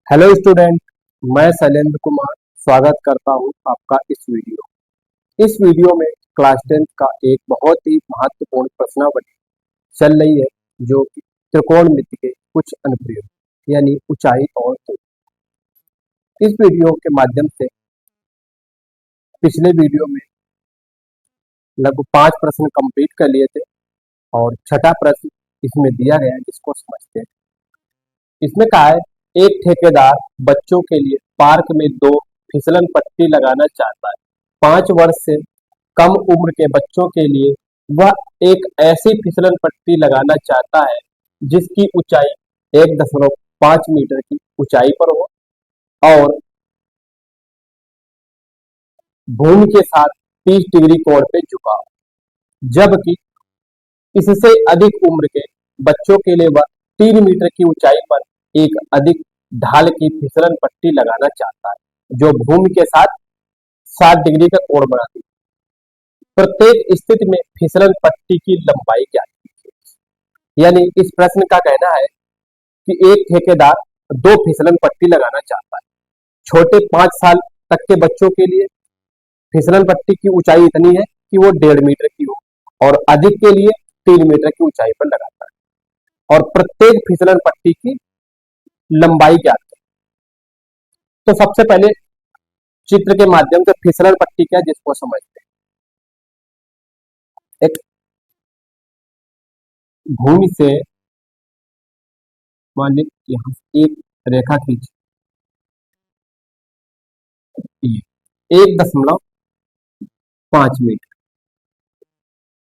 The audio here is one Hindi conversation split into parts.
Hello student. मैं शैलेंद्र कुमार स्वागत करता हूं आपका इस वीडियो में क्लास 10th का एक बहुत ही महत्वपूर्ण प्रश्नावली चल रही है, जो कि त्रिकोणमिति के कुछ अनुप्रयोग यानी ऊंचाई और दूरी। इस वीडियो के माध्यम से पिछले वीडियो में लगभग 5 प्रश्न कंप्लीट कर लिए थे और छठा प्रश्न इसमें दिया गया है, जिसको समझते हैं। इसमें कहा है, एक ठेकेदार बच्चों के लिए पार्क में 2 फिसलन पट्टी लगाना चाहता है। 5 वर्ष से कम उम्र के बच्चों के लिए वह एक ऐसी फिसलन पट्टी लगाना चाहता है जिसकी ऊंचाई 1.5 मीटर की ऊंचाई पर हो और भूमि के साथ 30 डिग्री कोण पे झुका हो, जबकि इससे अधिक उम्र के बच्चों के लिए वह 3 मीटर की ऊंचाई पर एक अधिक ढाल की फिसलन पट्टी लगाना चाहता है, जो भूमि के साथ 60 डिग्री का कोण बनाती है। प्रत्येक स्थिति में फिसलन पट्टी की लंबाई क्या है? यानी इस प्रश्न का कहना है कि एक ठेकेदार 2 फिसलन पट्टी लगाना चाहता है। छोटे 5 साल तक के बच्चों के लिए फिसलन पट्टी की ऊंचाई इतनी है कि वो 1.5 मीटर की हो और अधिक के लिए 3 मीटर की ऊंचाई पर लगाता है। और प्रत्येक फिसलन पट्टी की लंबाई क्या है? तो सबसे पहले चित्र के माध्यम से फिसलन पट्टी क्या है, जिसको समझते हैं। एक भूमि से मान लीजिए यहाँ एक रेखा खींची, 1.5 मीटर,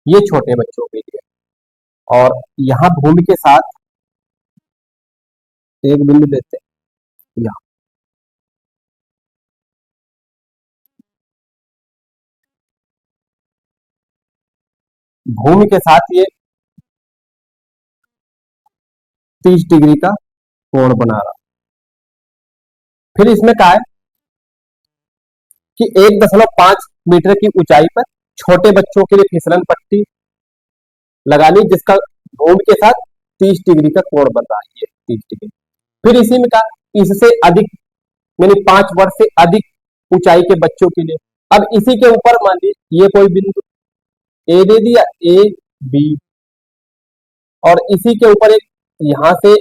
ये छोटे बच्चों के लिए। और यहाँ भूमि के साथ एक बिंदु देते हैं, यहाँ भूमि के साथ ये 30 डिग्री का कोण बना रहा। फिर इसमें कहा है कि 1.5 मीटर की ऊंचाई पर छोटे बच्चों के लिए फिसलन पट्टी लगानी, जिसका भूमि के साथ 30 डिग्री का कोण बन रहा है, ये 30 डिग्री। फिर इसी में कहा इससे अधिक यानी 5 वर्ष से अधिक ऊंचाई के बच्चों के लिए। अब इसी के ऊपर मान लीजिए ये कोई बिंदु ए दे दिया, ए बी, और इसी के ऊपर एक यहां से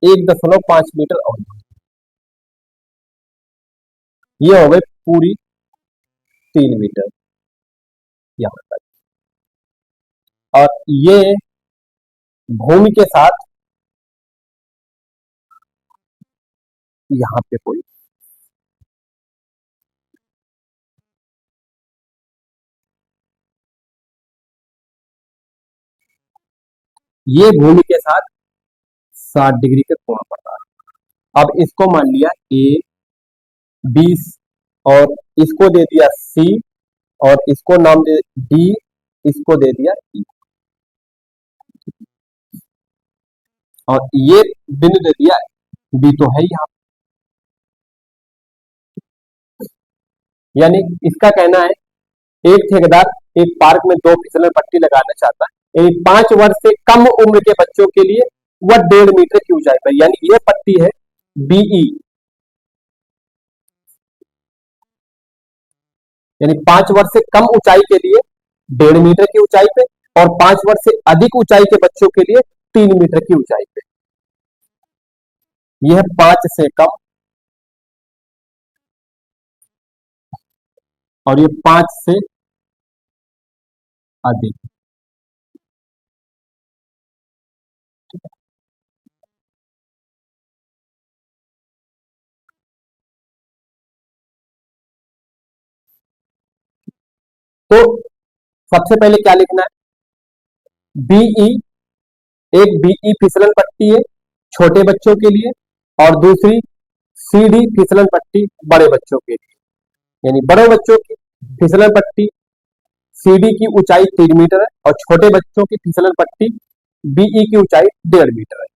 1.5 मीटर और, ये हो गई पूरी 3 मीटर यहां तक। और ये भूमि के साथ यहाँ पे कोई ये भूमि के साथ 60 डिग्री का कोण पड़ रहा है। अब इसको मान लिया ए, 20, और इसको दे दिया सी, और इसको नाम दे डी, इसको दे दिया ई, और ये बिंदु दे दिया बी, तो है यहाँ। यानी इसका कहना है, एक ठेकेदार एक पार्क में 2 फिसलन पट्टी लगाना चाहता है, यानी 5 वर्ष से कम उम्र के बच्चों के लिए वह 1.5 मीटर की ऊंचाई पर, यानी ये पट्टी है बीई, यानी 5 वर्ष से कम ऊंचाई के लिए 1.5 मीटर की ऊंचाई पे, और 5 वर्ष से अधिक ऊंचाई के बच्चों के लिए 3 मीटर की ऊंचाई पे। यह 5 से कम और ये 5 से अधिक। तो सबसे पहले क्या लिखना है, बीई, एक बीई फिसलन पट्टी है छोटे बच्चों के लिए, और दूसरी सीडी फिसलन पट्टी बड़े बच्चों के लिए। यानी बड़े बच्चों की फिसलन पट्टी सीडी की ऊंचाई 3 मीटर है और छोटे बच्चों की फिसलन पट्टी बीई की ऊंचाई 1.5 मीटर है।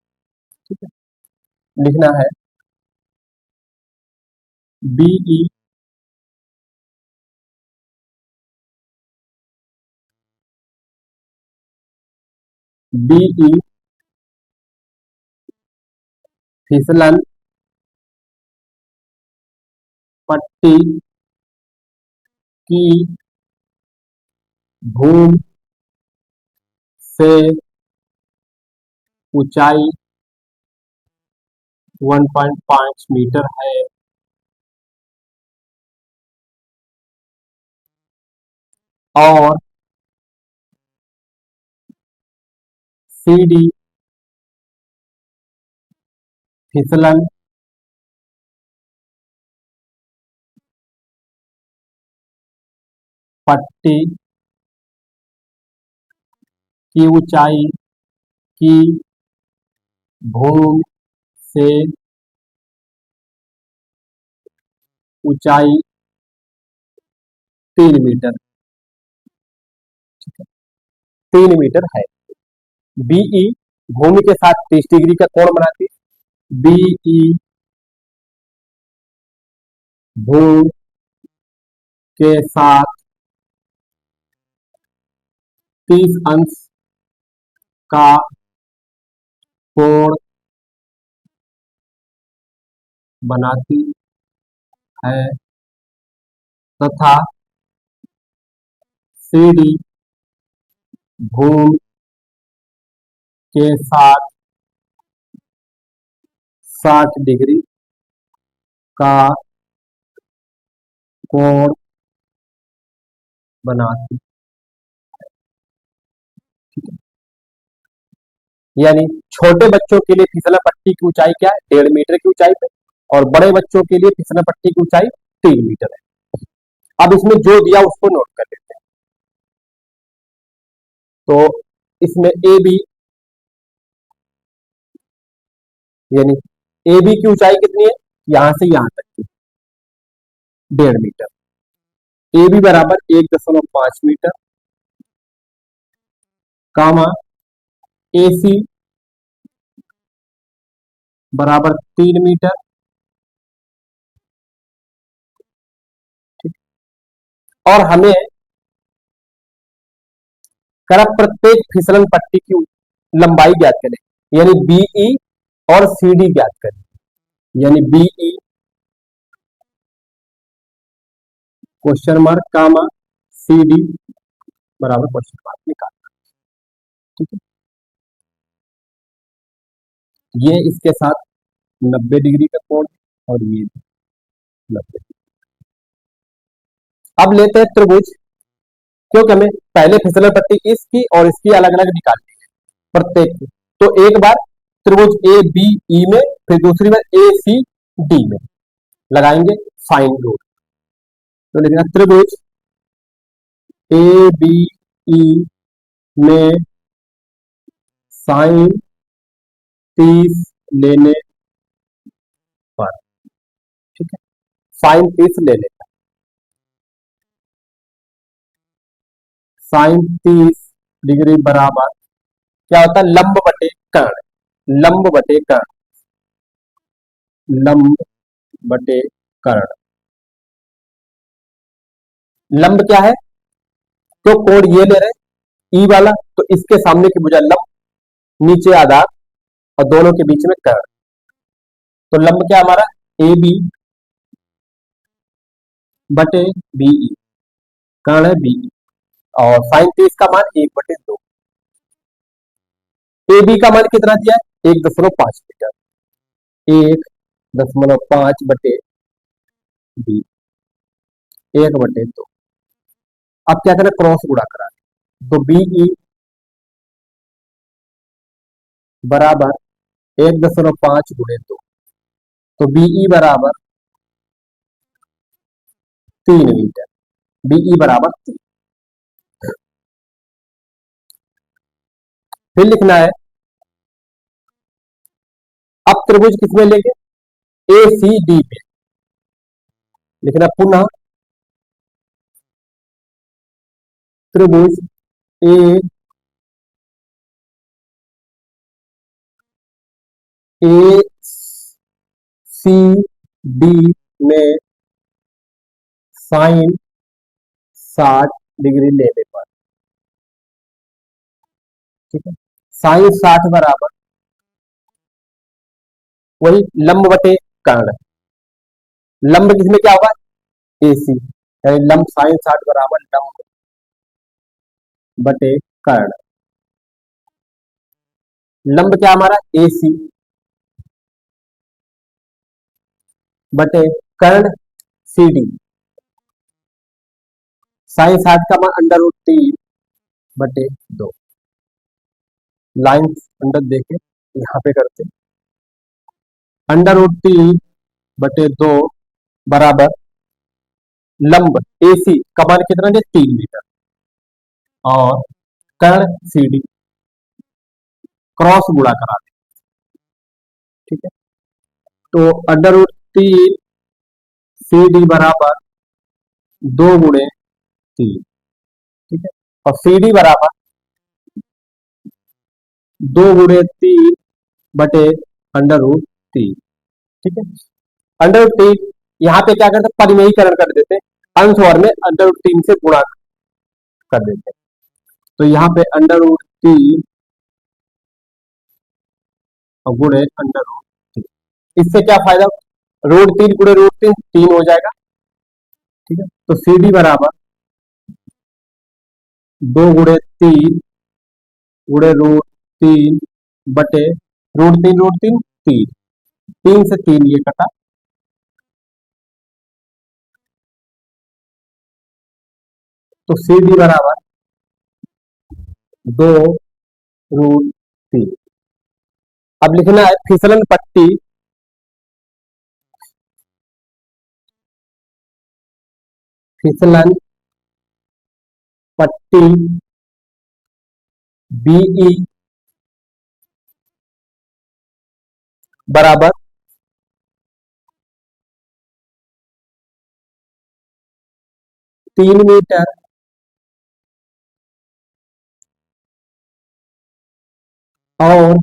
ठीक है, लिखना है बीई बीई फिसलन पट्टी की भूमि से ऊंचाई 1.5 मीटर है और सीडी फिसलन पट्टी की ऊंचाई की भूमि से ऊंचाई 3 मीटर, 3 मीटर है। बीई भूमि के साथ 30 डिग्री का कोण बनाती है। बीई भूमि के साथ 30 अंश का कोण बनाती है तथा सीडी भूमि के साथ 60 डिग्री का कोण बनाती, यानी छोटे बच्चों के लिए फिसलन पट्टी की ऊंचाई क्या है, 1.5 मीटर की ऊंचाई पे, और बड़े बच्चों के लिए फिसलन पट्टी की ऊंचाई 3 मीटर है। अब इसमें जो दिया उसको नोट कर लेते हैं। तो इसमें ए बी, यानी ए बी की ऊंचाई कितनी है, यहां से यहां तक की 1.5 मीटर। ए बी बराबर 1.5 मीटर, कामा ए सी बराबर 3 मीटर। और हमें कर प्रत्येक फिसलन पट्टी की लंबाई ज्ञात करें, यानी बीई और सीडी ज्ञात करें, यानी BE question mark comma CD बराबर क्वेश्चन मार्क निकालना। ठीक है, ये इसके साथ 90 डिग्री का कोण और ये 90। अब लेते हैं त्रिभुज, क्योंकि हमें पहले फिसलन पट्टी इसकी और इसकी अलग अलग निकालनी है प्रत्येक की। तो एक बार त्रिभुज ए बी ई में, फिर दूसरी बार ए सी डी में लगाएंगे साइन रूल। तो लिखना त्रिभुज ए बी ई में साइन 30 लेने पर, ठीक है, साइन 30 लेने पर, साइन 30 डिग्री बराबर क्या होता है, लंब बटे कर्ण, लंब बटे कर्ण, लंब बटे कर्ण। लंब क्या है, तो कोण ये ले रहे ई वाला, तो इसके सामने की भुजा लंब, नीचे आधार और दोनों के बीच में कर्ण। तो लंब क्या हमारा ए बी बटे बीई, कर्ण है बीई, और साइन 30 का मान 1/2। ए बी का मान कितना दिया है, 1.5 मीटर, 1.5 बटे बी, 1/2। अब क्या करना, क्रॉस गुणा करा, तो बीई बराबर 1.5 गुणे 2, तो बीई बराबर 3 मीटर, बीई बराबर 3। फिर लिखना है, अब त्रिभुज किसमें लेंगे, ए सी डी में लिखना, पुनः त्रिभुज ए ए सी डी में साइन 60 डिग्री लेने पर, ठीक है, साइन 60 बराबर वही लंब बटे कर्ण, लंब किसमें क्या होगा AC, यानी लंब साइन 60 बराबर लंब बटे कर्ण। लंब क्या हमारा AC बटे कर्ण CD। साइन 60 का मान अंडर रूट 3 बटे 2। लाइन अंडर देखे यहाँ पे करते, अंडर रूट 3 बटे 2 बराबर लंब AC का मान कितना है 3 मीटर और कर्ण CD क्रॉस गुणा करा दे। ठीक है, तो अंडर रूट 3 CD बराबर 2 गुणे 3। ठीक है, और CD बराबर 2 गुणे 3 बटे अंडर रूट 3। ठीक है, अंडर रूट 3 यहाँ पे क्या करते परिमेयीकरण कर देते, अंश और में अंडर रूट 3 से गुणा कर देते। तो यहाँ पे अंडर रूट 3 और गुणे अंडर रूट 3, इससे क्या फायदा, रूट 3 गुणे रूट 3 3 हो जाएगा। ठीक है, तो CD बराबर 2 गुणे 3 गुणे रूट 3 बटे रूट 3 3, 3 से 3 ये कटा, तो CD बराबर 2 रूट 3। अब लिखना है फिसलन पट्टी, फिसलन पट्टी BE बराबर 3 मीटर और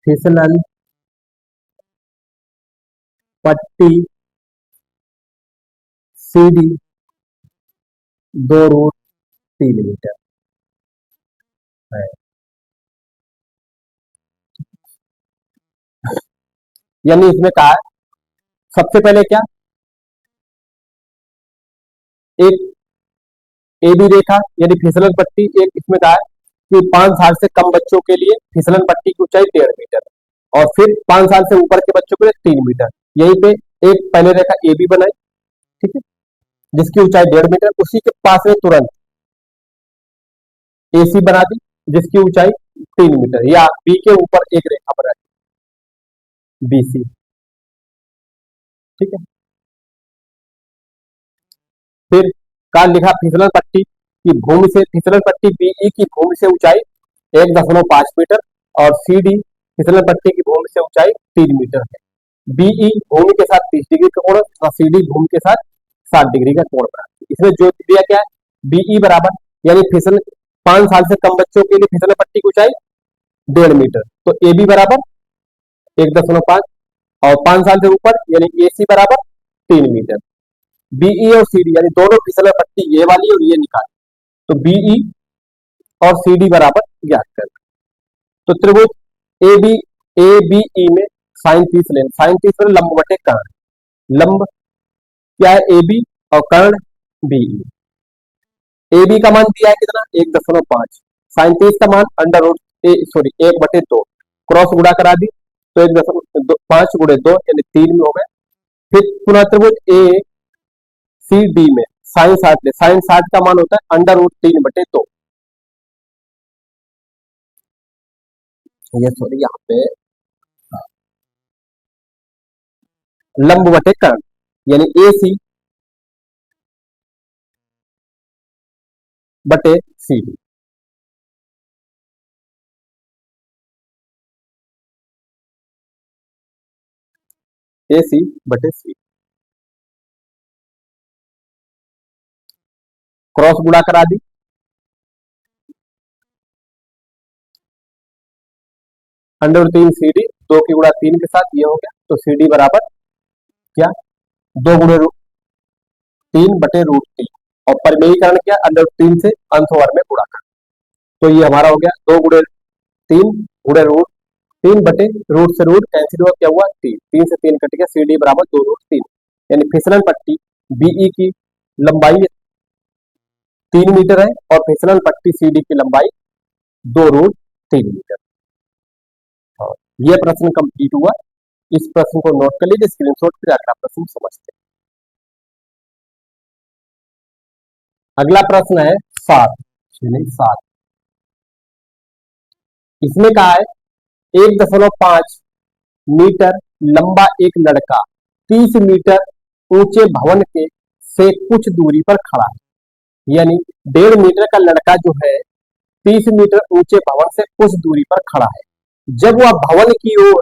फिसलन पट्टी CD 2 रूट 3 मीटर है। यानी इसमें कहा है सबसे पहले क्या, एक AB रेखा यानी फिसलन पट्टी, एक इसमें कहा है कि 5 साल से कम बच्चों के लिए फिसलन पट्टी की ऊंचाई 1.5 मीटर और फिर 5 साल से ऊपर के बच्चों के लिए 3 मीटर। यहीं पे एक पहले रेखा AB बनाई, ठीक है, जिसकी ऊंचाई 1.5 मीटर, उसी के पास में तुरंत AC बना दी जिसकी ऊंचाई 3 मीटर, या B के ऊपर एक रेखा बना दी BC। ठीक है, फिर का लिखा फिसलन पट्टी की भूमि से, फिसलन पट्टी BE की भूमि से ऊंचाई 1.5 मीटर और CD फिसलन पट्टी की भूमि से ऊंचाई 3 मीटर है। BE भूमि के साथ 30 डिग्री का कोण और CD भूमि के साथ 60 डिग्री का कोण बनाती है। इसमें जो दिया क्या है BE बराबर, यानी फिसल 5 साल से कम बच्चों के लिए फिसलन पट्टी की ऊंचाई 1.5 मीटर, तो AB बराबर 1.5 और 5 साल से ऊपर यानी AC बराबर 3 मीटर। BE और CD यानी दोनों फिसलन पट्टी ये वाली और ये निकाली, तो BE और CD बराबर ज्ञात करना। तो त्रिभुज ABE में साइन 30 लेना, साइन 30 लंब बटे कर्ण। लंब क्या है AB और कर्ण BE। AB का मान दिया है कितना 1.5, साइन 30 का मान अंडर रूट 1/2, क्रॉस गुणा करा दी तो 1.5 गुणे 2 यानी 3 में हो गए। फिर पुनः त्रिभुज ACD में साइन 60 ले, साइन 60 का मान होता है अंडर रूट 3/2। ये सॉरी यहाँ पे लंब बटे कर्ण यानी AC बटे CD। AC बटे CD क्रॉस गुणा करा दी, अंडर 3 CD 2 की गुणा 3 के साथ ये हो गया, तो CD बराबर क्या 2 गुणे 3/√3 और परिमेयीकरण क्या अंडर 3 से अंश वर्ग में गुणा कर, तो ये हमारा हो गया 2 गुणे 3 गुणे रूट 3 बटे रूट से रूट कैंसिल हुआ, क्या हुआ 3, 3 से 3 कट गया, सी डी बराबर 2 रूट 3, यानी फिसलन पट्टी बीई की लंबाई 3 मीटर है और फिसलन पट्टी सी डी की लंबाई 2 रूट 3 मीटर। और यह प्रश्न कंप्लीट हुआ। इस प्रश्न को नोट कर लीजिए, स्क्रीनशॉट, फिर अगला प्रश्न समझते हैं। अगला प्रश्न है 7। इसमें कहा है 1.5 मीटर लंबा एक लड़का 30 मीटर ऊंचे भवन के से कुछ दूरी पर खड़ा है, यानी 1.5 मीटर का लड़का जो है 30 मीटर ऊंचे भवन से कुछ दूरी पर खड़ा है। जब वह भवन की ओर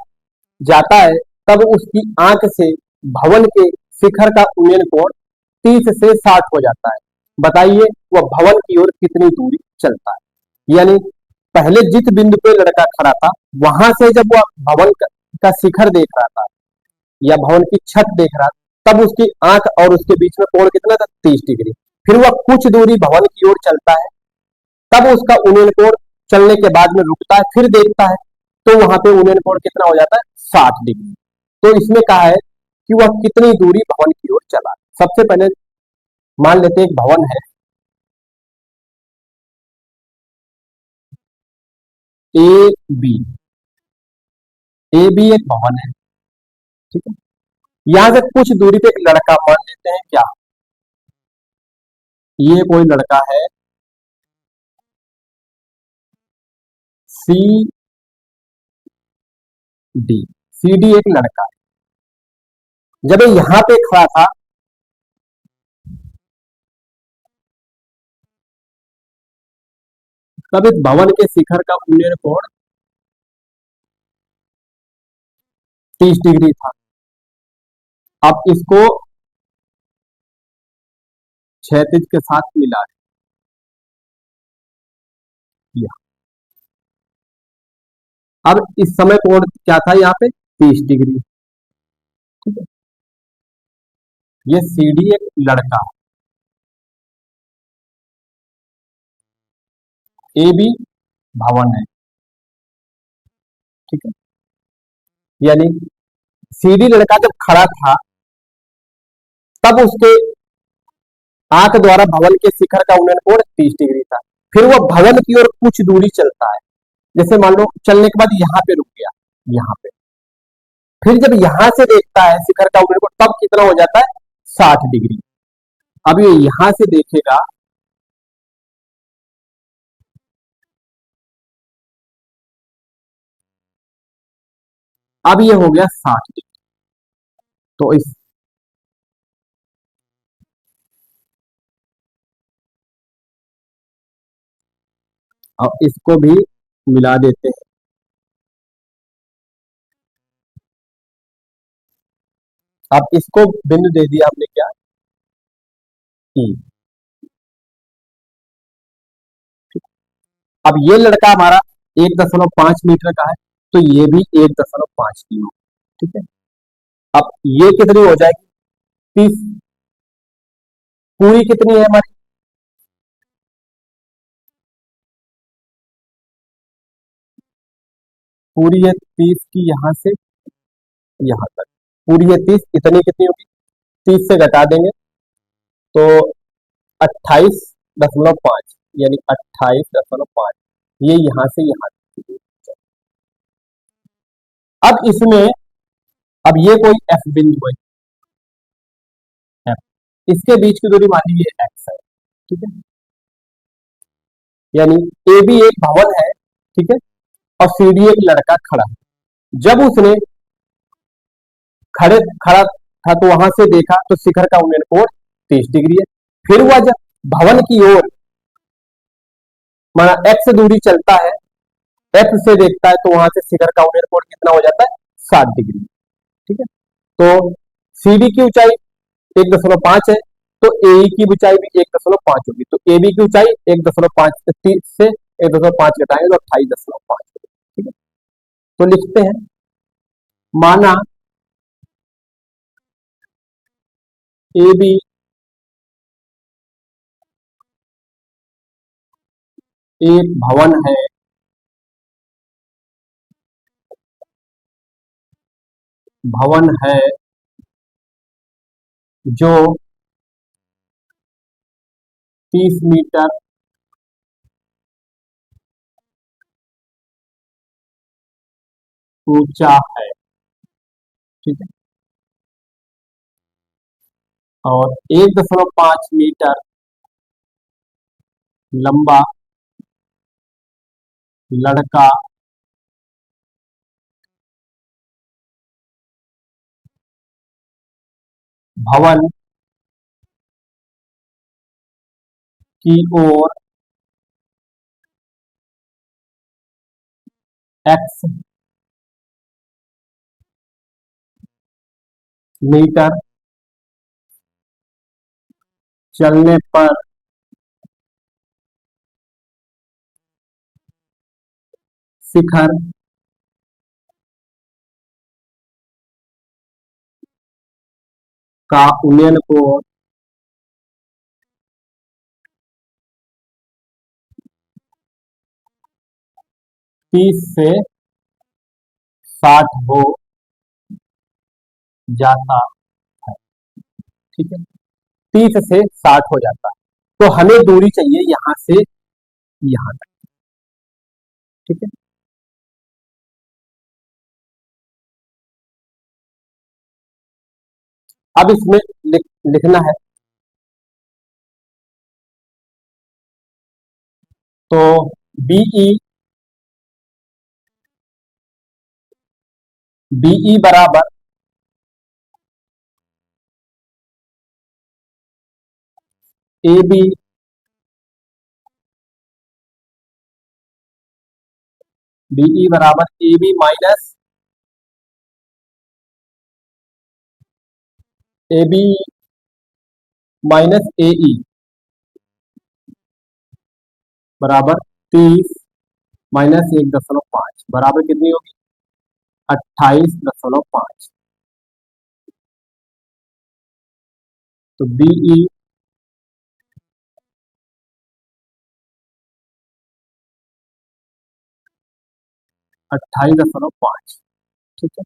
जाता है तब उसकी आंख से भवन के शिखर का उन्नयन कोण 30 से 60 हो जाता है। बताइए वह भवन की ओर कितनी दूरी चलता है। यानी पहले जिस बिंदु पे लड़का खड़ा था वहां से जब वह भवन का शिखर देख रहा था या भवन की छत देख रहा था, तब उसकी आंख और उसके बीच में कोण कितना था, 30 डिग्री। फिर वह कुछ दूरी भवन की ओर चलता है, तब उसका उन्नयन कोण चलने के बाद में रुकता है, फिर देखता है तो वहां पे उन्नयन कोण कितना हो जाता है, 60 डिग्री। तो इसमें कहा है कि वह कितनी दूरी भवन की ओर चला। सबसे पहले मान लेते हैं एक भवन है ए बी। ए बी एक भवन है, ठीक है। यहां से कुछ दूरी पे एक लड़का, मान लेते हैं क्या, ये कोई लड़का है सी डी। सी डी एक लड़का है। जब ये यहां पे खड़ा था तब इस भवन के शिखर का उन्नयन कोण 30 डिग्री था। अब इसको क्षैतिज के साथ मिला दिया। अब इस समय कोण क्या था यहाँ पे, 30 डिग्री, ठीक है। ये सी डी एक लड़का, ए बी भवन है, ठीक है। यानी सी डी लड़का जब खड़ा था तब उसके आंख द्वारा भवन के शिखर का उन्नयन कोण 30 डिग्री था। फिर वह भवन की ओर कुछ दूरी चलता है, जैसे मान लो चलने के बाद यहाँ पे रुक गया, यहाँ पे। फिर जब यहां से देखता है शिखर का उन्नयन कोण, तब कितना हो जाता है, 60 डिग्री। अब ये यहां से देखेगा, अब ये हो गया 60 डिग्री। तो इस अब इसको भी मिला देते हैं। अब इसको बिंदु दे दिया हमने क्या, ई। अब ये लड़का हमारा 1.5 मीटर का है, तो ये भी 1.5 की हो, ठीक है। अब ये कितनी हो जाएगी, 30। पूरी कितनी है हमारी, पूरी है 30 की, यहां से यहां तक पूरी है 30। इतनी कितनी होगी, 30 से घटा देंगे तो 28.5, यानी 28.5, ये यहां से यहां तक। अब इसमें, अब ये कोई एफ बिंदु है, एफ, इसके बीच की दूरी मान लीजिए एक्स है, ठीक है। यानी ए बी एक भवन है, ठीक है, और सी डी एक लड़का खड़ा है। जब उसने खड़े खड़ा था तो वहां से देखा तो शिखर का उन्नयन कोण 30 डिग्री है। फिर वह जब भवन की ओर माना एक्स दूरी चलता है, एफ से देखता है, तो वहां से शिखर का उन्नयन कोण कितना हो जाता है, 60 डिग्री, ठीक है। तो सी डी की ऊंचाई 1.5 है, तो ए की ऊंचाई भी 1.5 होगी। तो ए बी की ऊंचाई 1.5 से 1.5 घटाएंगे तो 28.5, ठीक है। तो लिखते हैं, माना ए बी एक भवन है भवन है जो 30 मीटर ऊंचा है। ठीक है। और 1.5 मीटर लंबा लड़का भवन की ओर X मीटर चलने पर शिखर का उन्नयन कोण 30 से 60 हो जाता है। ठीक है। 30 से 60 हो जाता है। तो हमें दूरी चाहिए यहां से यहां तक। ठीक है। अब इसमें लिखना है। तो बीई बीई बराबर ए बी बीई बराबर ए बी माइनस ए ई बराबर 30 - 1.5 बराबर कितनी होगी? 28.5। तो बीई 28.5। ठीक है।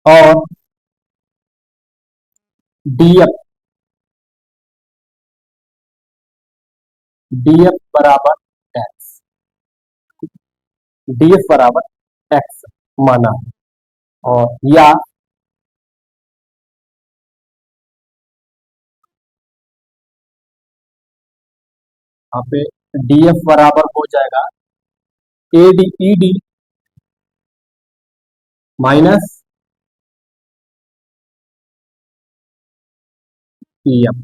और डीएफ डीएफ बराबर एक्स डीएफ बराबर एक्स माना है। और या यहाँ पे डीएफ बराबर हो जाएगा AD ED minus EF.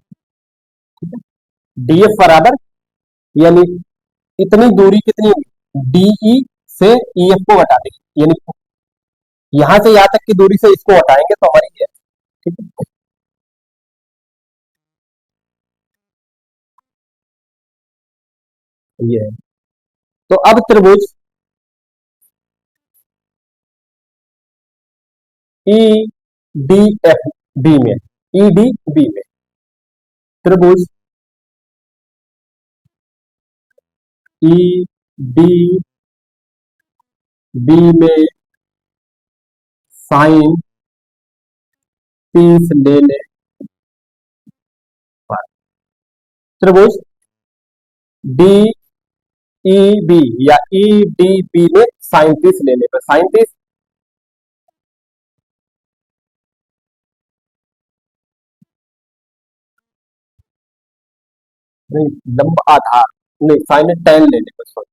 DF बराबर यानी इतनी दूरी कितनी होगी? डीई से ईएफ को घटा देंगे, यानी यहां से यहां तक की दूरी से इसको हटाएंगे तो हमारी ये। ठीक है। ये है। तो अब त्रिभुज ई डी एफ बी में ई डी बी में त्रिभुज ई डी बी में साइन 30 लेने पर त्रिभुज डी ई बी या ई डी बी में साइन 30 लेने पर साइन 30 नहीं, लंब आधार नहीं, साइन 10 लेने पर, सॉरी,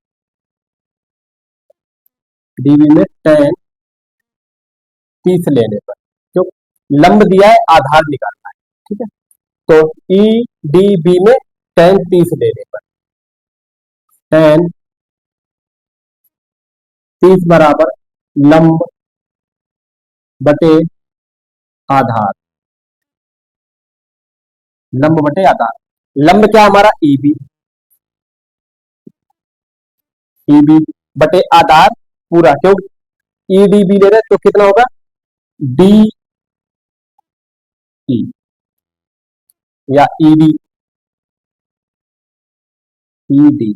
डीबी में 10 30 लेने पर, क्यों? लंब दिया है, आधार निकालना है। ठीक है। तो ई डी बी में 10 30 लेने पर 10 30 बराबर लंब बटे आधार। लंब बटे आधार। लंब क्या हमारा ईबी ईबी बटे आधार पूरा, क्यों? ईडीबी ले रहे तो कितना होगा? डी ई या ईडी ईडी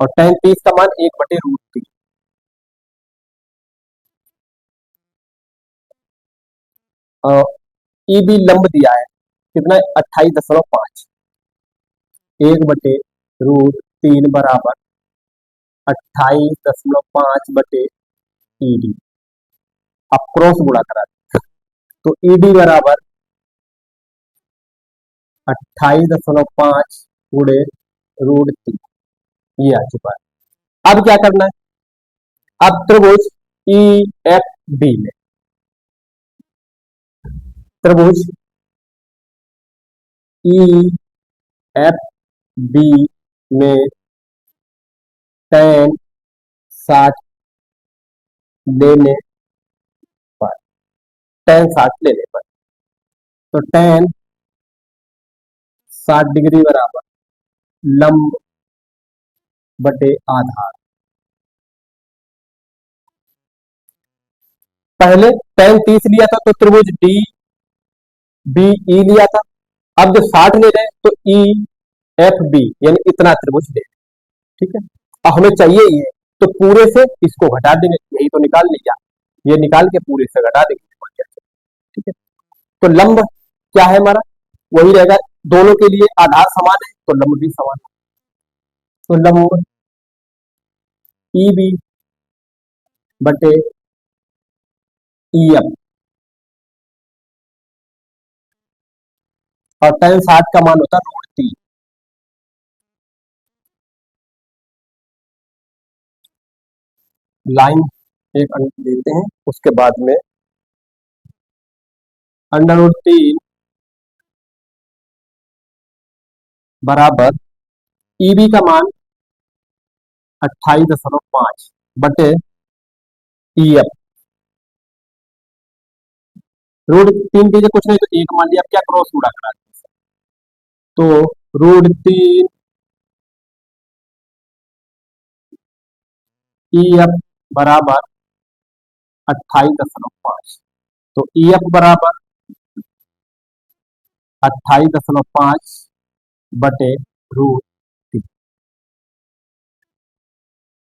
और tan 30 का मान 1/√3। और ईबी लंब दिया है कितना, 28.5। 1/√3 बराबर 28.5/ईडी। अब क्रॉस गुणा करा तो ईडी बराबर 28.5 गुणे √3, ये आ चुका है। अब क्या करना है, अब त्रिभुज ई एफ बी में, त्रिभुज ई एफ बी में tan 60 लेने पर, tan 60 लेने पर, तो tan 60 डिग्री बराबर लंब बटे आधार। पहले tan 30 लिया था तो त्रिभुज डी बी ई लिया था। अब जो 60 ले रहे हैं तो ई एफ बी यानी इतना त्रिभुज ले, ठीक है। अब हमें चाहिए ये, तो पूरे से इसको घटा देंगे, यही तो निकाल लिया, ये निकाल के पूरे से घटा देंगे, ठीक है। तो लंब क्या है हमारा, वही रहेगा, दोनों के लिए आधार समान है तो लंब भी समान है। तो लंब ई बी बटे ई एफ, और tan 60 का मान होता है √3। लाइन एक देते हैं, उसके बाद में √3 बराबर ईबी का मान 28.5 बटे ई एफ। √3 के लिए कुछ नहीं तो एक मान लिया, अब क्या क्रॉस गुणा करा दिया, तो √3 ई एफ बराबर 28.5, तो ई एफ बराबर 28.5 बटे √3,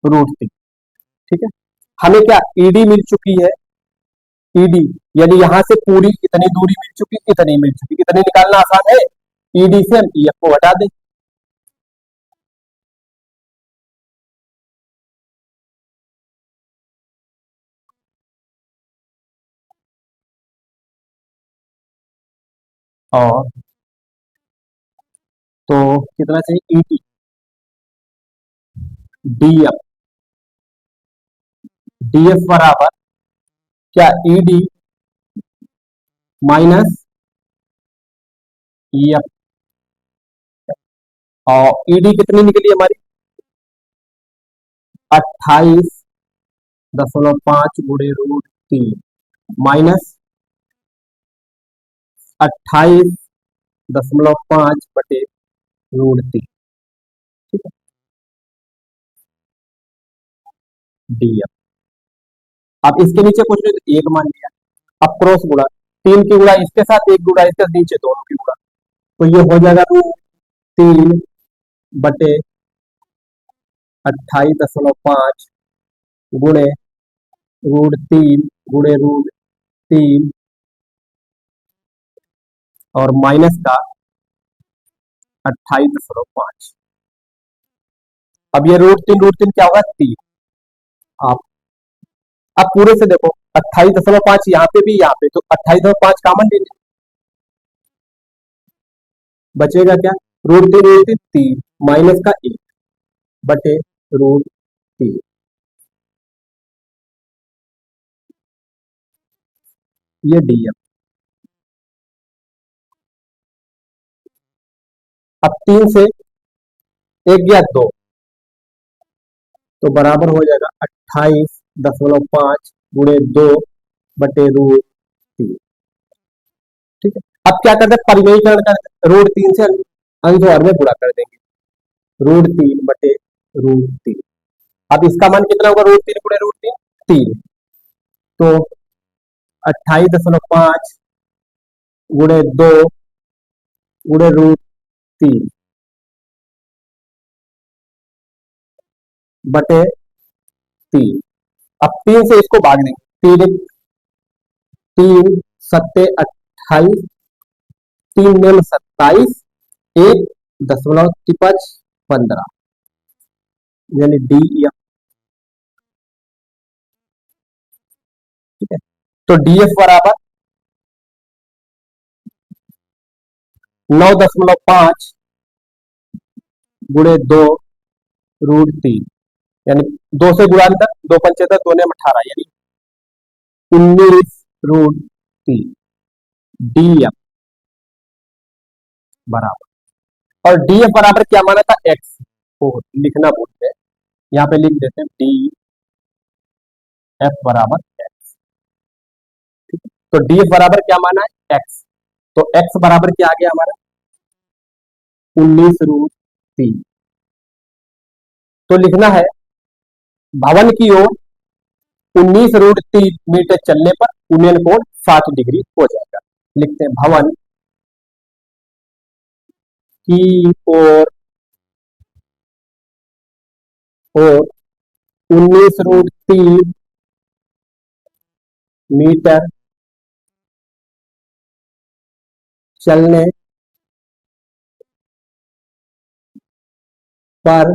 √3, ठीक है। हमें क्या ईडी मिल चुकी है, ईडी यानी यहां से पूरी इतनी दूरी मिल चुकी, इतनी मिल चुकी, इतनी निकालना आसान है, ईडी से हम ईएफ को हटा दें। और तो कितना चाहिए, ईडी डीएफ, डीएफ बराबर क्या, ईडी माइनस ईएफ, और ईडी कितनी निकली हमारी 28.5 गुणे √3 माइनस 28.5 बटे √3, ठीक है, डीएफ। अब इसके नीचे कुछ नहीं तो एक मान लिया, अब क्रॉस गुणा, 3 की गुणा इसके साथ, एक गुणा इसके नीचे, दोनों की गुणा, तो ये हो जाएगा √3 बटे 28.5 गुणे √3 गुणे √3 और माइनस का 28.5। अब ये √3 क्या होगा, 3। आप अब पूरे से देखो 28.5 यहाँ पे भी, यहाँ पे तो 28.5 कॉमन ले लें, बचेगा क्या, √3 माइनस का 1 बटे √3, ये डीएफ। अब 3 से 1 गया 2, तो बराबर हो जाएगा 28.5 गुणे 2 बटे √3, ठीक है। अब क्या करते हैं, परिमेयीकरण कर, √3 से अंश और में गुणा कर देंगे, √3 बटे √3। अब इसका मान कितना होगा, √3 गुणे √3 3, तो 28.5 गुणे 2 गुणे √3 बटे 3। अब 3 से इसको भाग देंगे, 3 सत्ते 28, 3 में 27, 1.15, यानी डी एफ। ठीक है, तो डी एफ बराबर 9.5 गुणे 2√3, यानी 2 से गुणा अंतर, 2 पंचे 2 ने 18, यानी 19√3 डी एफ बराबर। और डी एफ बराबर क्या माना था, एक्स को लिखना भूलते हैं, यहाँ पे लिख देते हैं डी एफ बराबर एक्स। ठीक है, तो डी एफ बराबर क्या माना है, एक्स। तो एक्स बराबर क्या आ गया हमारा, 19√3। तो लिखना है भवन की ओर 19√3 मीटर चलने पर उन्नयन कोण 60 डिग्री हो जाएगा। लिखते हैं भवन की ओर 19√3 मीटर चलने पर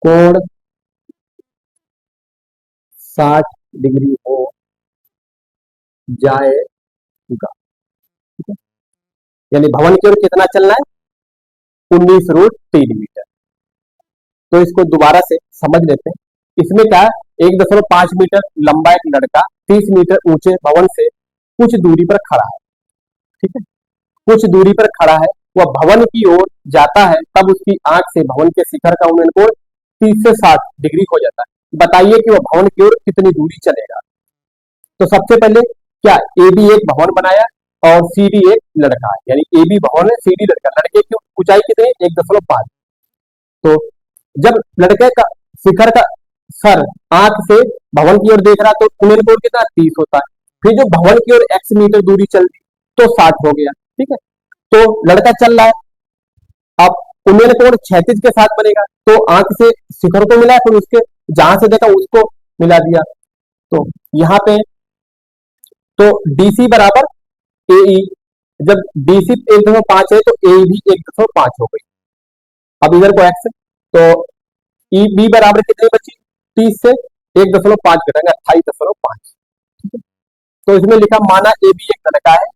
कोण 60 डिग्री हो जाएगा। ठीक है, यानी भवन की ओर कितना चलना है, 19√3 मीटर। तो इसको दोबारा से समझ लेते हैं। इसमें क्या है, 1.5 मीटर लंबा एक लड़का 30 मीटर ऊंचे भवन से कुछ दूरी पर खड़ा है। ठीक है, कुछ दूरी पर खड़ा है, वह भवन की ओर जाता है, तब उसकी आंख से भवन के शिखर का उन्नयन कोण 30 से 60 डिग्री हो जाता है। बताइए कि वह भवन की ओर कितनी दूरी चलेगा। तो सबसे पहले क्या, ए बी एक भवन बनाया और सी डी एक लड़का है, यानी ए बी भवन है, सी डी लड़का। लड़के की ऊंचाई कितनी है, 1.5। तो जब लड़के का शिखर का सर आंख से भवन की ओर देख रहा तो उन्नयन कोण कितना, 30 होता है। फिर जो भवन की ओर x मीटर दूरी चल दी तो 60 हो गया। ठीक है, तो लड़का चल रहा है, अब उन्नयन कोण क्षैतिज के साथ बनेगा, तो आंख से शिखर को मिला, फिर उसके जहां से देखा उसको मिला दिया। तो यहाँ पे तो डीसी बराबर एई, जब डीसी 1.5 है तो ए भी 1.5 हो गई। अब इधर को एक्स, तो ई बी बराबर कितनी बची, 30 से 1.5 घटाएंगे 28.5। ठीक है, तो इसमें लिखा माना ए बी एक लड़का है,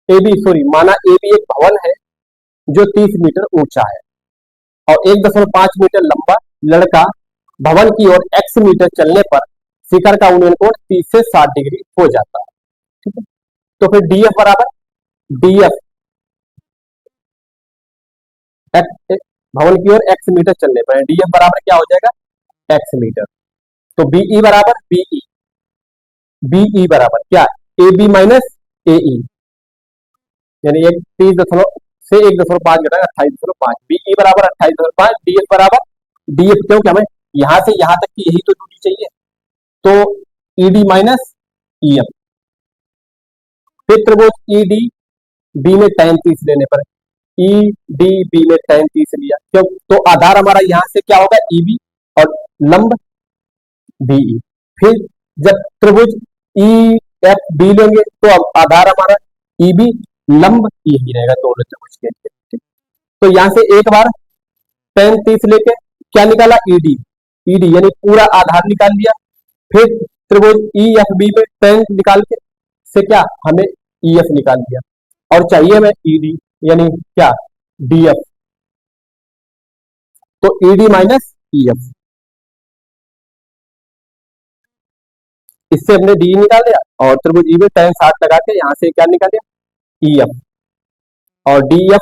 ए बी सॉरी माना ए बी एक भवन है जो 30 मीटर ऊंचा है और 1.5 मीटर लंबा लड़का भवन की ओर x मीटर चलने पर शिखर का उन्नयन कोण 30 से 60 डिग्री हो जाता है। ठीक है, तो फिर डी एफ बराबर डी एफ भवन की ओर x मीटर चलने पर डी एफ बराबर क्या हो जाएगा, x मीटर। तो बीई बराबर बीई, बीई बराबर क्या, ए बी माइनस एई, यानी 30 से 1.5 घटा 28.5, बीई बराबर 28.5, डीएफ बराबर डीएफ, क्योंकि हमें यहां से यहां तक की यही तो दूरी चाहिए, तो ईडी माइनस ईएफ। फिर त्रिभुज ईडी बी में tan 30 लेने पर ई डी बी में tan 30 लिया, क्यों, तो आधार हमारा यहां से क्या होगा, ईबी और लंब बीई। फिर जब त्रिभुज ई एफ बी लेंगे तो अब आधार हमारा ईबी, लंब यही रहेगा दोनों त्रिभुज के लिए। तो यहां से एक बार tan 30 लेके क्या निकाला, ईडी, ईडी यानी पूरा आधार निकाल लिया। फिर त्रिभुज ई एफ बी में tan निकाल के से क्या हमें ई एफ निकाल दिया, और चाहिए हमें ईडी यानी क्या, डीएफ। तो ईडी माइनस ईएफ, इससे हमने डी निकाल दिया और त्रिभुज ई में tan 60 लगा के यहां से क्या निकाल दिया, ईएफ, और डीएफ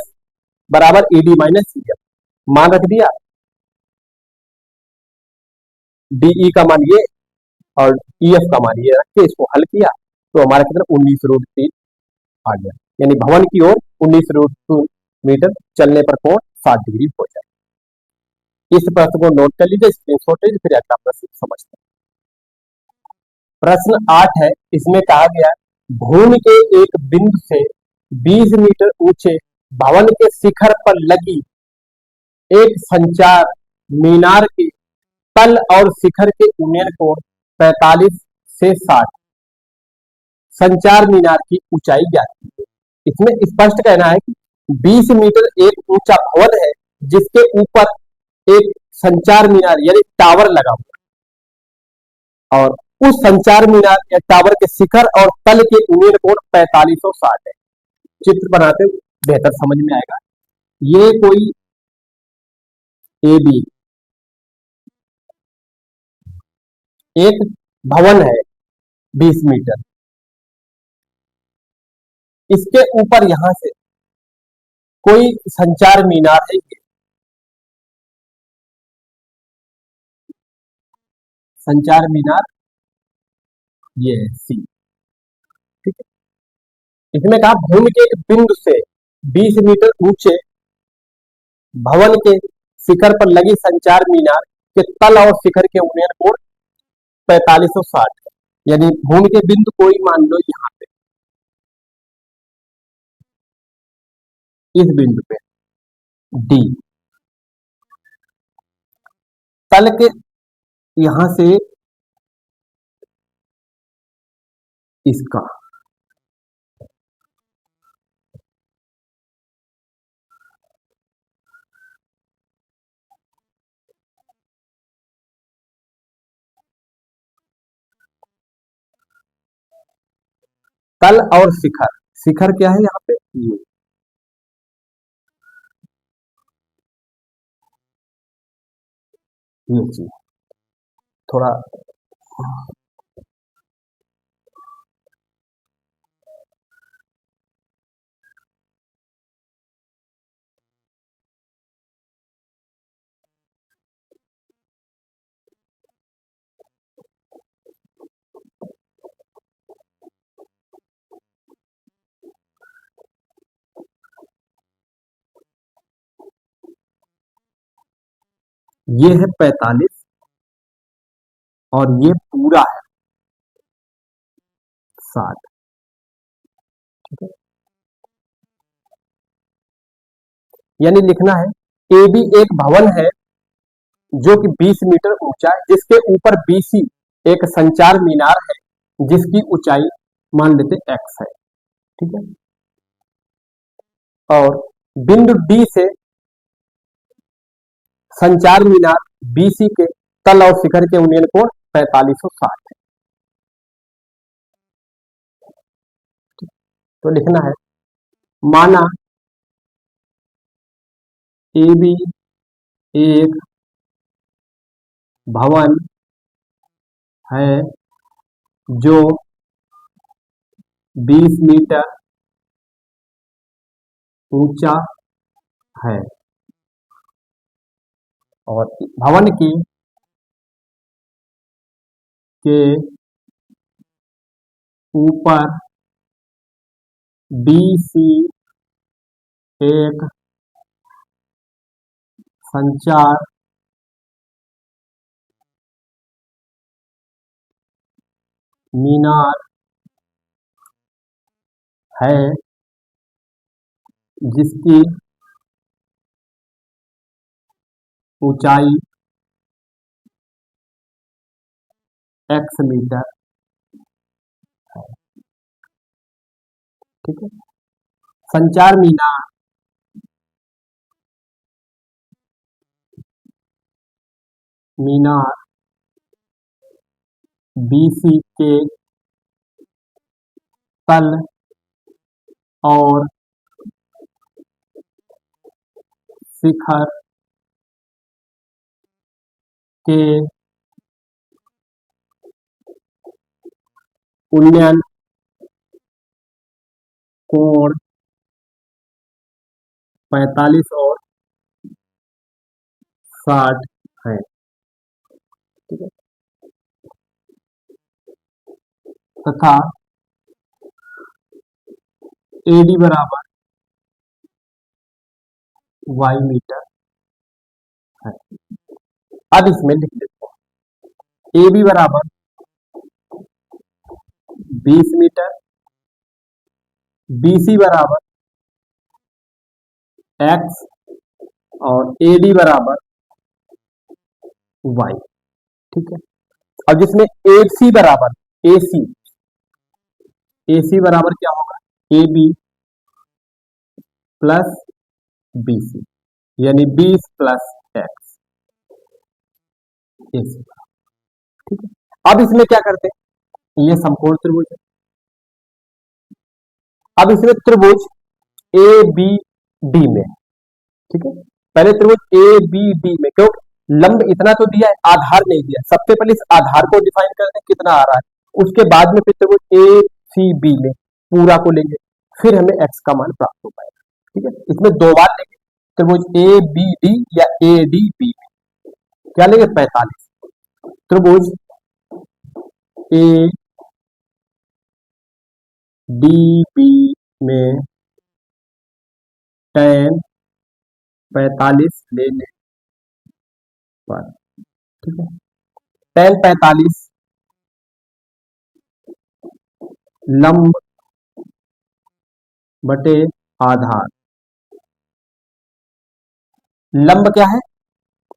बराबर ईडी माइनस ईएफ मान रख दिया। डीई का मान ये और ईएफ का मान ये रख के इसको हल किया तो हमारा कितना 19√3 आ गया, यानी भवन की ओर 19√3 मीटर चलने पर कोण 60 डिग्री हो जाए। इस प्रश्न को नोट कर लीजिए, स्क्रीनशॉट लीजिए, फिर अगला प्रश्न समझते हैं। प्रश्न 8 है, इसमें कहा गया भूमि के एक बिंदु से 20 मीटर ऊंचे भवन के शिखर पर लगी एक संचार मीनार के तल और शिखर के उन्नयन कोण 45 से 60। संचार मीनार की ऊंचाई जाती है। इसमें स्पष्ट कहना है कि 20 मीटर एक ऊंचा भवन है जिसके ऊपर एक संचार मीनार यानी टावर लगा हुआ है, और उस संचार मीनार या टावर के शिखर और तल के उन्नयन कोण 45 और 60 है। चित्र बनाते हुए बेहतर समझ में आएगा। ये कोई ए बी एक भवन है 20 मीटर, इसके ऊपर यहां से कोई संचार मीनार है, संचार मीनार ये है सी। ठीक है, इसमें कहा भूमि के एक बिंदु से 20 मीटर ऊंचे भवन के शिखर पर लगी संचार मीनार के तल और शिखर के उन्नयन कोण 45 और 60 है। यानी भूमि के बिंदु कोई मान लो यहाँ पे, इस बिंदु पे डी, तल के यहां से इसका तल और शिखर, शिखर क्या है यहाँ पे ये चीज थोड़ा ये है 45 और ये पूरा है 60। ठीक है, यानी लिखना है ए बी एक भवन है जो कि 20 मीटर ऊंचा है जिसके ऊपर बीसी एक संचार मीनार है जिसकी ऊंचाई मान लेते एक्स है। ठीक है, और बिंदु डी से संचार मीनार बीसी के तल और शिखर के उन्नयन कोण 45 और 60 है। तो लिखना है माना ए बी एक भवन है जो 20 मीटर ऊंचा है और भवन की के ऊपर बीसी एक संचार मीनार है जिसकी ऊंचाई x मीटर है। ठीक है, संचार मीनार मीनार बीसी के तल और शिखर के उन्नयन कोण 45 और 60 है। ठीक है, तथा एडी बराबर y मीटर है। अब इसमें लिख देते हैं ए बी बराबर 20 मीटर BC बराबर x और AD बराबर y। ठीक है। अब जिसमें AC बराबर AC बराबर क्या होगा, AB प्लस BC, यानी 20 प्लस x AC। ठीक है। अब इसमें क्या करते हैं, ये समकोण त्रिभुज है। अब इसमें त्रिभुज ए बी डी में, ठीक है, पहले त्रिभुज ए बी डी में, क्योंकि लंब इतना तो दिया है, आधार नहीं दिया, सबसे पहले इस आधार को डिफाइन करते हैं कितना आ रहा है, उसके बाद में फिर त्रिभुज ए सी बी में पूरा को लेंगे, फिर हमें एक्स का मान प्राप्त हो पाएगा। ठीक है, इसमें दो बार लेंगे, त्रिभुज ए बी डी या ए डी बी में क्या लेंगे, 45। त्रिभुज ए डी बी में tan 45 लेने पर, ठीक है, tan 45 लंब बटे आधार, लंब क्या है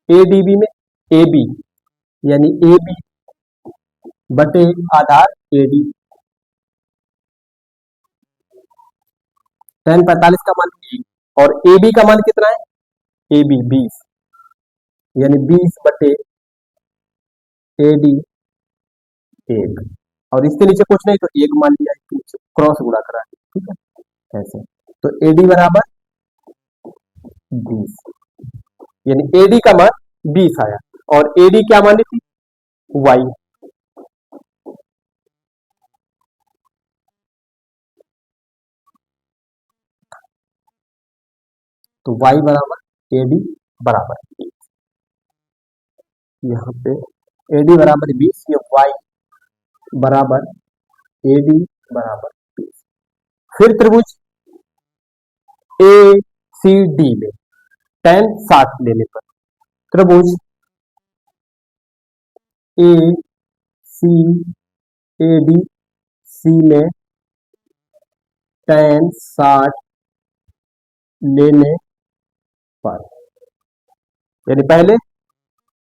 एडीबी में, ए बी, यानी ए बी बटे आधार एडी। tan 45 का मान 1 और ए बी का मान कितना है, ए बी 20, यानी 20 बटे एडी 1, और इसके नीचे कुछ नहीं तो 1 मान लिया, इसके नीचे क्रॉस गुणा करा दिया। ठीक है, ऐसे तो एडी बराबर 20, यानी एडी का मान 20 आया, और एडी क्या मानी थी, वाई। तो y बराबर एडी बराबर 20, यहाँ पे एडी बराबर 20, ये y बराबर एडी बराबर 20। फिर त्रिभुज ए सी डी में tan 60 लेने पर, त्रिभुज ए सी ए डी सी में tan 60 लेने पर, यानी पहले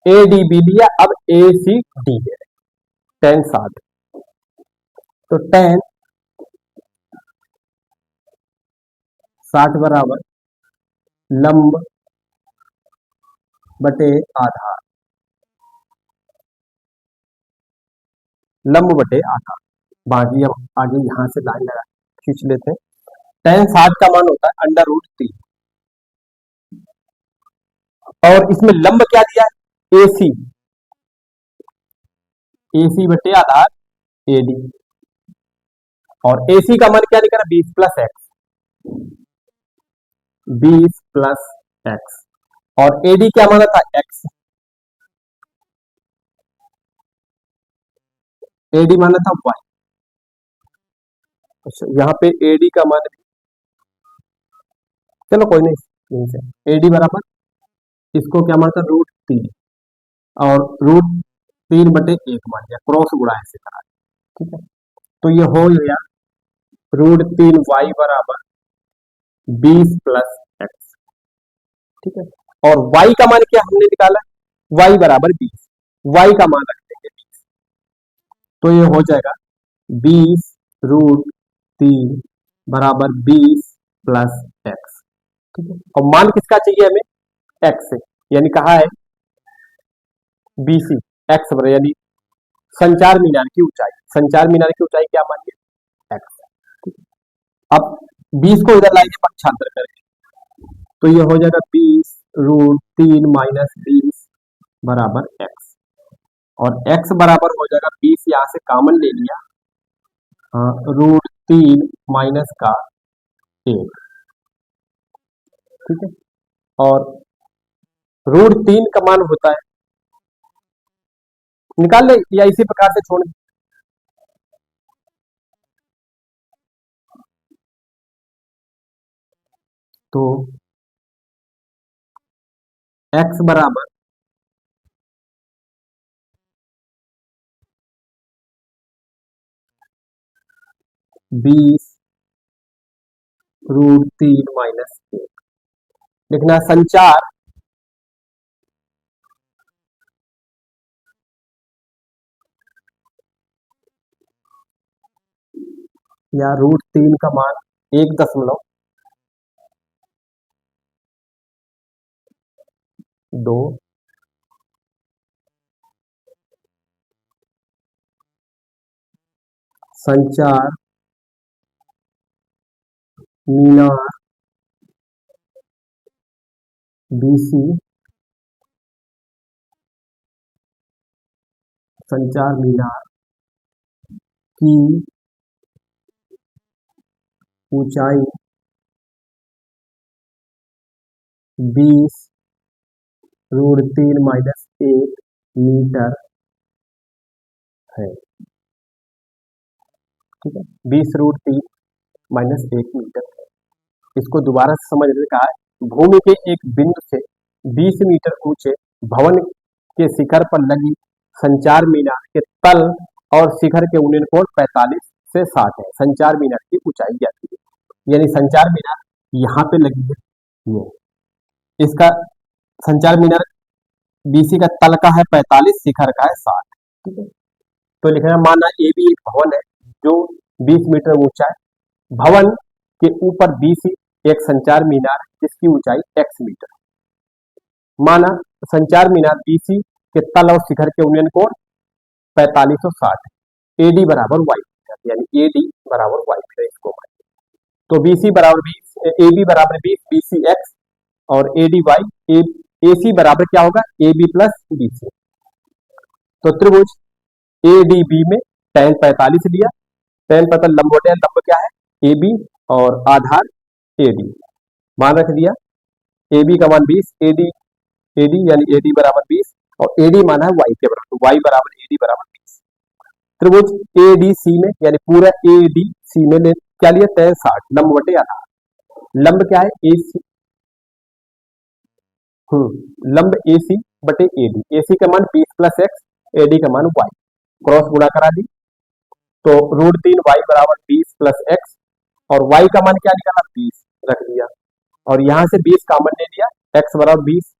ए डी बी लिया, अब ए सी डी ले रहे, tan 60, तो tan 60 बराबर लंब बटे आधार, लंब बटे आधार, बाकी हम आगे यहां से लाइन लगा खींच लेते हैं। tan 60 का मान होता है √3, और इसमें लंब क्या दिया है, एसी, एसी बटे आधार एडी, और एसी का मान क्या निकला, 20 प्लस एक्स, 20 प्लस एक्स, और एडी क्या माना था, एक्स, एडी माना था वाई। अच्छा, यहाँ पे एडी का मान, चलो कोई नहीं, यहीं से एडी बराबर, इसको क्या माना था, √3, और √3 बटे 1 मान लिया, क्रॉस गुणा ऐसे करा, ठीक है, तो ये हो गया √3 वाई बराबर 20 प्लस एक्स। ठीक है, और y का मान क्या हमने निकाला, y बराबर 20, y का मान रख देंगे 20, तो ये हो जाएगा 20 √3 बराबर 20 प्लस एक्स। ठीक है, और मान किसका चाहिए हमें, x से, यानी कहा है BC, x बराबर, यानी संचार मीनार की ऊंचाई, संचार मीनार की ऊंचाई क्या मानिए, x। अब 20 को इधर लाएंगे पक्षांतर करके, तो ये हो जाएगा 20 √3 माइनस 20 बराबर x, और x बराबर हो जाएगा 20, यहां से कॉमन ले लिया, √3 माइनस का 1। ठीक है, और √3 का मान होता है, निकाल ले या इसी प्रकार से छोड़, तो x बराबर 20 √3 - 1 लिखना। संचार या √3 का मान 1.2 संचार मीनार BC संचार मीनार की ऊंचाई 20√3 - 1 मीटर है। ठीक है, 20√3 - 1 मीटर है। इसको दोबारा से समझने का है। भूमि के एक बिंदु से 20 मीटर ऊंचे भवन के शिखर पर लगी संचार मीनार के तल और शिखर के उन्नयन कोण 45 से 60 है। संचार मीनार की ऊंचाई जाती है, यानी संचार मीनार यहाँ पे लगी है। ये इसका संचार मीनार BC का तल का है 45, शिखर का है 60। ठीक है, तो लिखना। माना ए भी एक भवन है जो 20 मीटर ऊंचा है। भवन के ऊपर BC एक संचार मीनार है जिसकी ऊंचाई x मीटर है। माना संचार मीनार BC के तल और शिखर के उन्नयन कोण 45 और 60 है। AD बराबर y मीटर, यानी AD बराबर y मीटर इसको मान। तो BC बराबर 20, AB बराबर 20, BC x और AD y। AC बराबर क्या होगा? AB plus BC। तो त्रिभुज ADB में tan 45 लिया। tan 45 लंबवत है, लंब क्या है? AB और आधार AD मान रख दिया। AB का मान 20, AD यानी AD बराबर 20 और AD माना है y के बराबर, y बराबर AD बराबर 20। त्रिभुज ADC में यानी पूरा ADC में क्या लिया? tan 60 लंब बटे आधार। लंब क्या है? AC। लंब AC बटे AD। AC का मान 20 प्लस x, AD का मान y। क्रॉस गुणा करा दी तो √3y बराबर 20 प्लस x और y का मान क्या निकाला? 20 रख दिया और यहां से 20 कॉमन ले लिया, x बराबर 20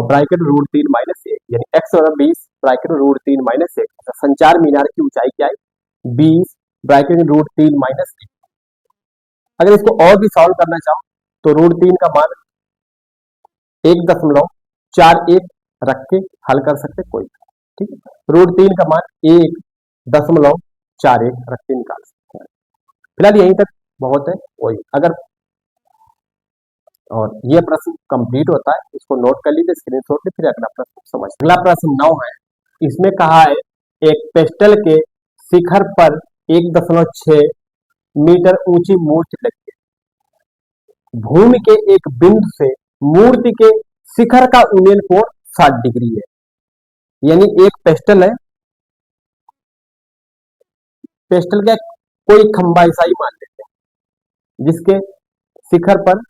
ब्रैकेट √3 - 1 यानी x बराबर 20 ब्रैकेट √3 - 1। संचार मीनार की ऊंचाई क्या है? 20 ब्रैकेट √3 - 1। अगर इसको और भी सॉल्व करना चाहो तो √3 का मान 1.41 रख के हल कर सकते कोई। ठीक है, √3 का मान 1.41 रख के निकाल सकते हैं। फिलहाल यहीं तक बहुत है वही। अगर और ये प्रश्न कंप्लीट होता है, इसको नोट कर लीजिए, स्क्रीनशॉट ले, फिर अगला प्रश्न समझ। अगला प्रश्न 9 है। इसमें कहा है एक पेस्टल के शिखर पर 1.6 मीटर ऊंची मूर्ति लगी है। भूमि के एक बिंदु से मूर्ति के शिखर का उन्नयन कोण 60 डिग्री है। यानी एक पेस्टल है, पेस्टल का कोई खंबा ऐसा ही मान लेते हैं जिसके शिखर पर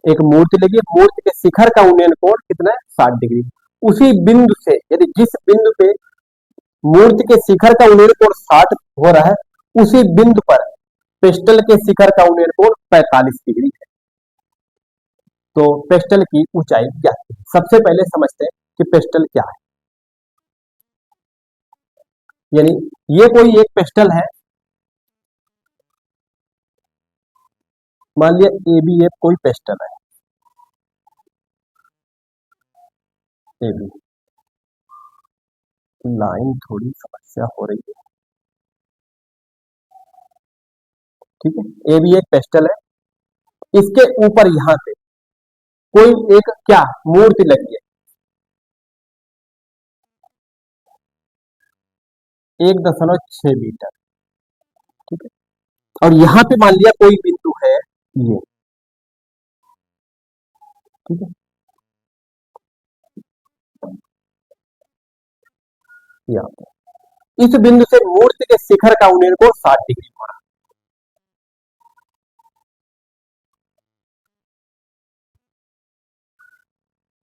एक मूर्ति लगी है। मूर्ति के शिखर का उन्नयन कोण कितना है? 60 डिग्री। उसी बिंदु से, यदि जिस बिंदु पे मूर्ति के शिखर का उन्नयन कोण 60 हो रहा है, उसी बिंदु पर पेस्टल के शिखर का उन्नयन कोण 45 डिग्री है। तो पेस्टल की ऊंचाई क्या है? सबसे पहले समझते हैं कि पेस्टल क्या है। यानी ये कोई एक पेस्टल है, मान लिया ABF कोई पेस्टल है, AB लाइन थोड़ी समस्या हो रही है। ठीक है, AB एक पेस्टल है, इसके ऊपर यहां पे कोई एक क्या मूर्ति लगी है 1.6 मीटर। ठीक है, और यहां पे मान लिया कोई बिंदु है ये। ठीक है, यहाँ पे इस बिंदु से मूर्ति के शिखर का उन्नयन कोण 60 डिग्री हो रहा है।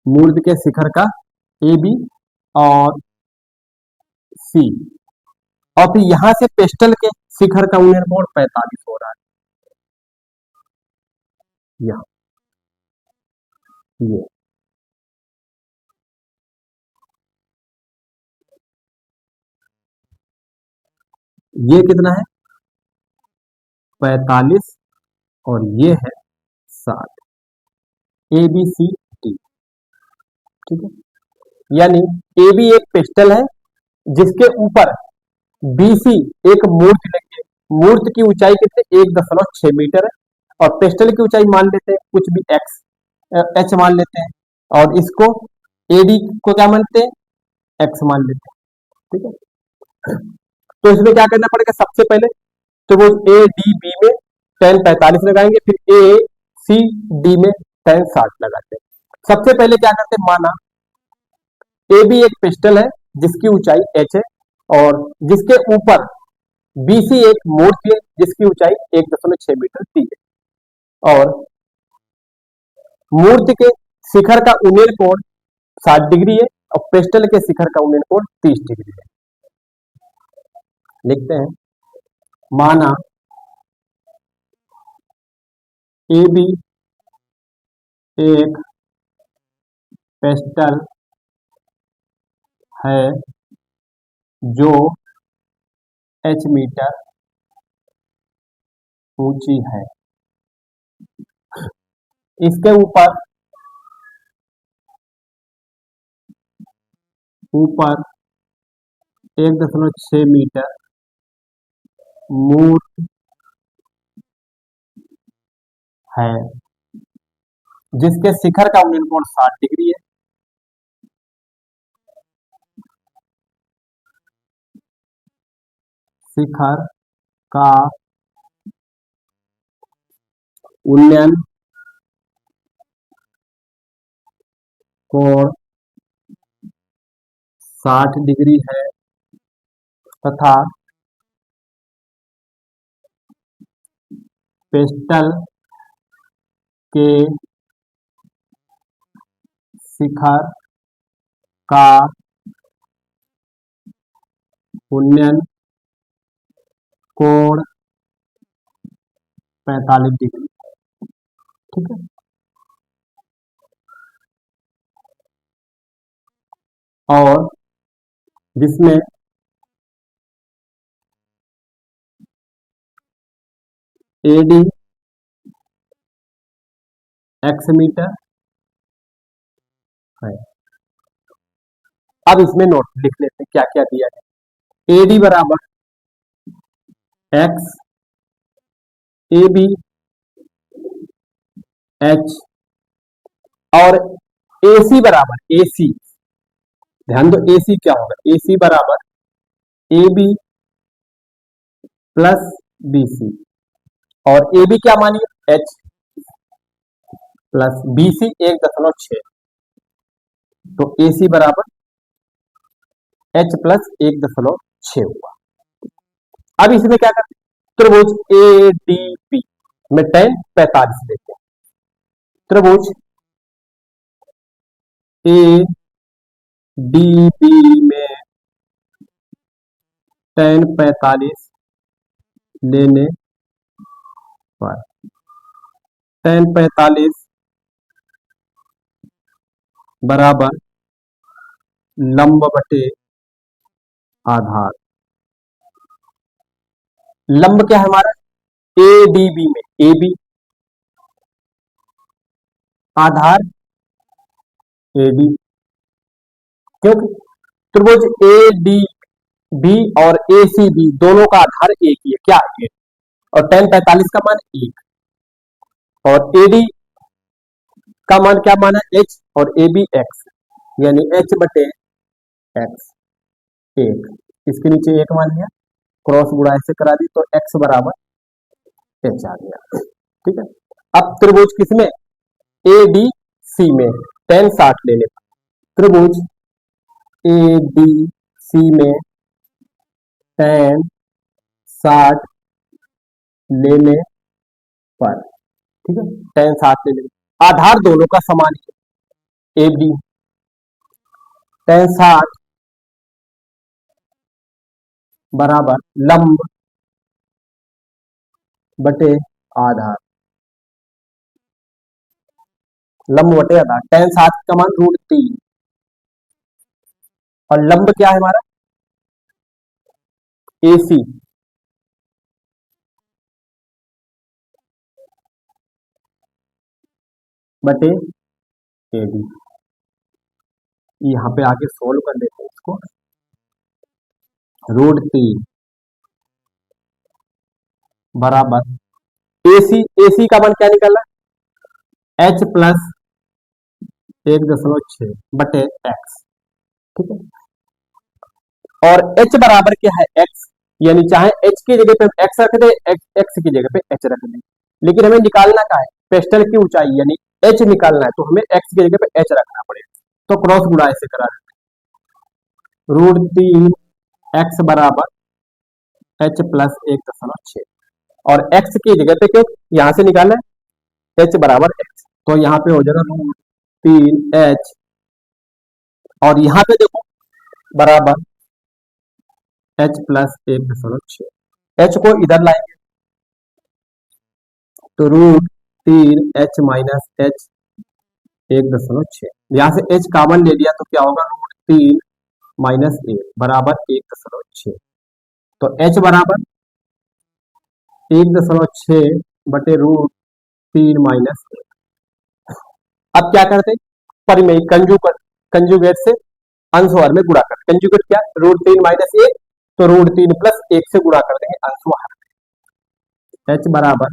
मूर्ति के शिखर का AB और C और फिर यहां से पेस्टल के शिखर का उन्नयन कोण 45 हो रहा है। यहाँ ये कितना है 45 और ये है 60। A B C D. ठीक है, यानी ए बी एक पिस्टल है जिसके ऊपर बी सी एक मूर्ति लगी है। मूर्ति की ऊंचाई कितनी 1.6 मीटर है और पिस्टल की ऊंचाई मान लेते हैं कुछ भी एक्स एच मान लेते हैं और इसको एडी को क्या मानते हैं एक्स मान लेते हैं। ठीक है, तो इसमें क्या करना पड़ेगा सबसे पहले तो वो ए डी बी में टेन 45 लगाएंगे फिर ए सी डी में टेन 60 लगाते हैं। सबसे पहले क्या करते हैं माना ए बी एक पिस्टल है जिसकी ऊंचाई एच है और जिसके ऊपर बी सी एक मूर्ति है जिसकी ऊंचाई 1.6 मीटर दी है और मूर्ति के शिखर का उन्नयन कोण 60 डिग्री है और पिस्टल के शिखर का उन्नयन कोण 30 डिग्री है। लिखते हैं माना ए बी एक पिस्टल है जो एच मीटर ऊंची है। इसके ऊपर ऊपर 1.6 मीटर मूर्त है जिसके शिखर का उन्नयन कोण 60 डिग्री है। शिखर का उन्नयन कोण 60 डिग्री है तथा पिस्टल के शिखर का उन्नयन कोण 45 डिग्री। ठीक है, और जिसमें एडी एक्स मीटर है। अब इसमें नोट लिख लेते हैं क्या क्या दिया है। एडी बराबर एक्स ए बी एच और AC बराबर AC। ध्यान दो AC क्या होगा AC बराबर AB प्लस BC और AB क्या मानिए H प्लस BC 1.6 तो AC बराबर H प्लस 1.6 हुआ। अब इसमें क्या करते हैं त्रिभुज ADP में tan 45 लेते हैं। त्रिभुज ADP में tan 45 लेने पर tan 45 बराबर लंब बटे आधार। लंब क्या है हमारा ADB में AB आधार AD क्योंकि त्रिभुज ADB और ACB दोनों का आधार एक ही है क्या 8 और tan 45 का मान 1 और AD का मान क्या माना H और AB X यानी H बटे X 1 इसके नीचे 1 मान लिया क्रॉस गुणा ऐसे करा दी तो X बराबर H आ गया। ठीक है, अब त्रिभुज किसमें ADC में tan 60 लेने पर त्रिभुज ADC में tan 60 लेने पर ठीक है tan 60 लेने पर आधार दोनों का समान है AB tan 60 बराबर लंब बटे आधार लंब बटे आधार, tan 7 का मान √3, और लंब क्या है हमारा AC बटे AD। यहाँ पे आके सोल्व कर लेते हैं इसको। √3 बराबर AC का मान क्या निकला, H प्लस 1.6 बटे x, ठीक है। और h बराबर क्या है x, यानी चाहे h की जगह पे हम x रख दे, x की जगह पे h रख दे, लेकिन हमें निकालना क्या है, पेस्टल की ऊंचाई यानी h निकालना है, तो हमें x की जगह पे h रखना पड़ेगा। तो क्रॉस गुणा ऐसे करा देते, √3 x बराबर h प्लस 1.6, और x की जगह पे क्यों यहां से निकालना है, h बराबर x, तो यहाँ पे हो जाएगा √3h, और यहाँ पे देखो बराबर h प्लस 1.6, h को इधर लाएंगे तो √3h माइनस h 1.6, यहां से h कॉमन ले लिया तो क्या होगा, √3 माइनस 1 बराबर 1.6, तो h बराबर 1.6 बटे √3 माइनस 1। अब क्या करते, परिमेय कंजुगेट से अंश और में गुणा करते, कंजुगेट क्या, √3 माइनस 1, तो √3 प्लस 1 से गुणा कर देंगे अंश बाहर, h बराबर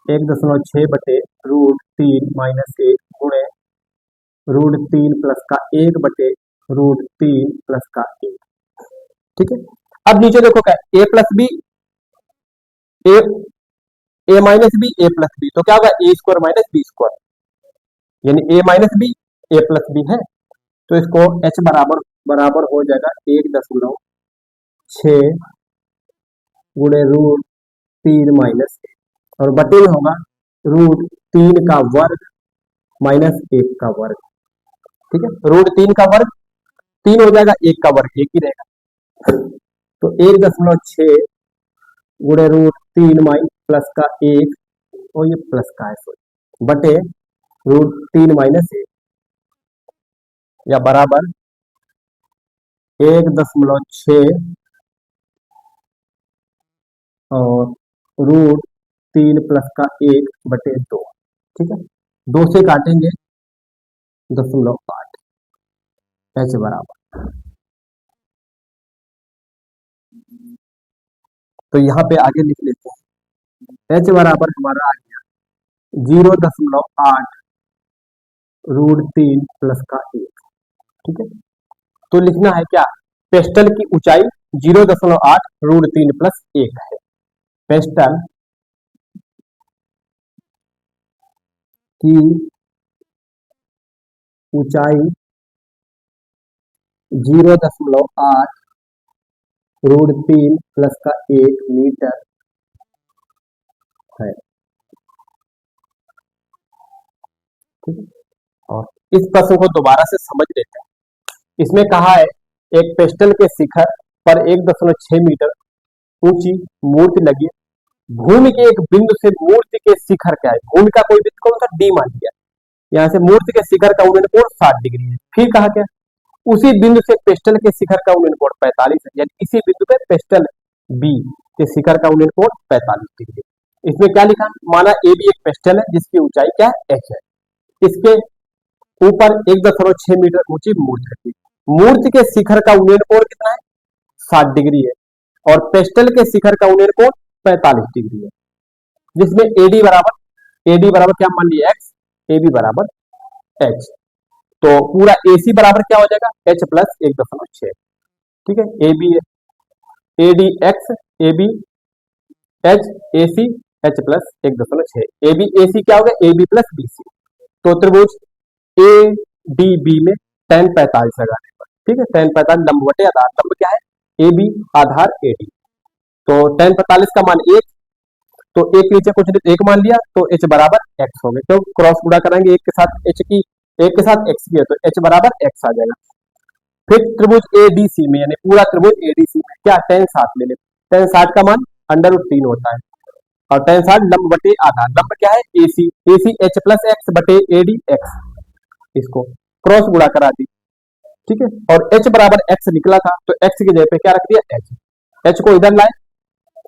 1.6 बटे √3 माइनस 1 गुणे √3 प्लस का 1 बटे √3 प्लस का 1, ठीक है। अब नीचे देखो क्या, a plus B, A minus B, A plus B, तो क्या होगा a² माइनस b², यानी a minus B A plus B है, तो इसको h बराबर हो जाएगा 1.6 गुणे √3 माइनस 1, और बटे में होगा √3 का वर्ग माइनस 1 का वर्ग, ठीक है। √3 का वर्ग 3 हो जाएगा, 1 का वर्ग 1 ही रहेगा, तो 1.6 गुणे √3 प्लस का 1, और ये प्लस का है सॉरी, बटे √3 माइनस 1, या बराबर 1.6 और √3 प्लस का 1 बटे 2, ठीक है। 2 से काटेंगे 0.8, h बराबर, तो यहाँ पे आगे लिख लेते हैं, h बराबर हमारा आ गया 0.8 √3 प्लस का 1, ठीक है। तो लिखना है क्या, पेस्टल की ऊंचाई 0.8 √3 प्लस 1 है, पेस्टल की ऊंचाई 0.8 √3 प्लस का 1 मीटर है, ठीक है। और इस प्रश्न को दोबारा से समझ लेते हैं, इसमें कहा है एक पेस्टल के शिखर पर 1.6 मीटर ऊंची मूर्ति लगी, भूमि के एक बिंदु से मूर्ति के शिखर क्या है, भूमि का कोई बिंदु कौन सा डी मान लिया, यहाँ से मूर्ति के शिखर का उन्नयन कोण 60 डिग्री है, फिर कहा क्या, उसी बिंदु से पेस्टल के शिखर का उन्नयन कोण 45 है, यानी इसी बिंदु पे पेस्टल बी के शिखर का उन्नयन कोण 45 डिग्री। इसमें क्या लिखा, माना ए बी एक पेस्टल है जिसकी ऊंचाई क्या है h है, इसके ऊपर 1.6 मीटर ऊंची मूर्ति रखी, मूर्ति के शिखर का उन्नयन कोण कितना है 60 डिग्री है, और पेस्टल के शिखर का उन्नयन कोण 45 डिग्री है, जिसमें एडी बराबर क्या मान लिया x, AB बराबर h, तो पूरा AC बराबर क्या हो जाएगा h प्लस 1.6, ठीक है। AD x, AB h, AC h plus 1.6, AB AC क्या होगा AB प्लस BC, तो त्रिभुज ADB में tan 45 लगाने पर, ठीक है, tan 45 लंब बटे आधार, लंब क्या है AB आधार AD, तो tan 45 का मान 1, तो एक नीचे कुछ एक मान लिया, तो h बराबर x हो गया, तो क्रॉस गुणा करेंगे एक के साथ h की, एक के साथ x की है, तो h बराबर x आ जाएगा। फिर त्रिभुज ADC में, यानी पूरा त्रिभुज ADC में क्या tan 60 ले ले, tan 60 का मान √3 होता है, और tan 60 लंब बटे आधार, लंब क्या है AC, AC h plus x बटे AD x, इसको क्रॉस गुणा करा दी, ठीक है। और h बराबर x निकला था तो x की जगह पे क्या रख दिया h, h को इधर लाए,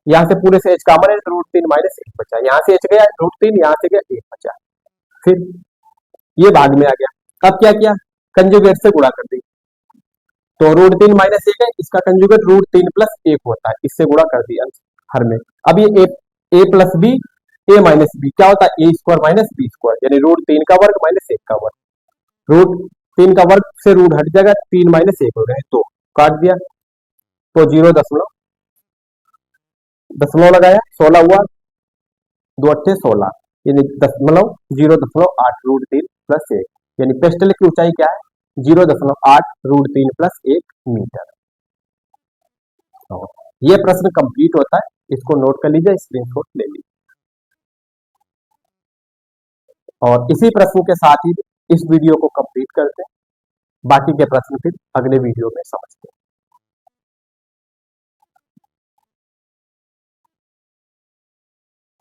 यहां से पूरे से h कॉमन है तो √3 माइनस 1 बचा, यहां से h गया √3, यहां से गया 1 बचा, फिर ये भाग में आ गया। अब क्या किया, कंजुगेट से गुणा कर दी, तो √3 माइनस 1 है, इसका कंजुगेट √3 प्लस 1 होता है, इससे गुणा कर दिया हर में। अब ये a plus B, a minus B क्या होता है, a square minus B square, यानी √3 का वर्ग माइनस 1 का वर्ग, √3 का वर्ग से रूट हट जाएगा, 3 माइनस 1 हो गए, तो काट दिया, तो 0 दशमलव लगाया, 16 हुआ, 2 अट्ठे 16, यानी 0.8 √3 प्लस 1, यानी पेस्टल की ऊंचाई क्या है 0.8 √3 प्लस 1 मीटर। तो ये प्रश्न कंप्लीट होता है, इसको नोट कर लीजिए, स्क्रीनशॉट ले लीजिए। और इसी प्रश्न के साथ ही इस वीडियो को कंप्लीट करते हैं, बाकी के प्रश्न फिर अगले वीडियो में समझते हैं।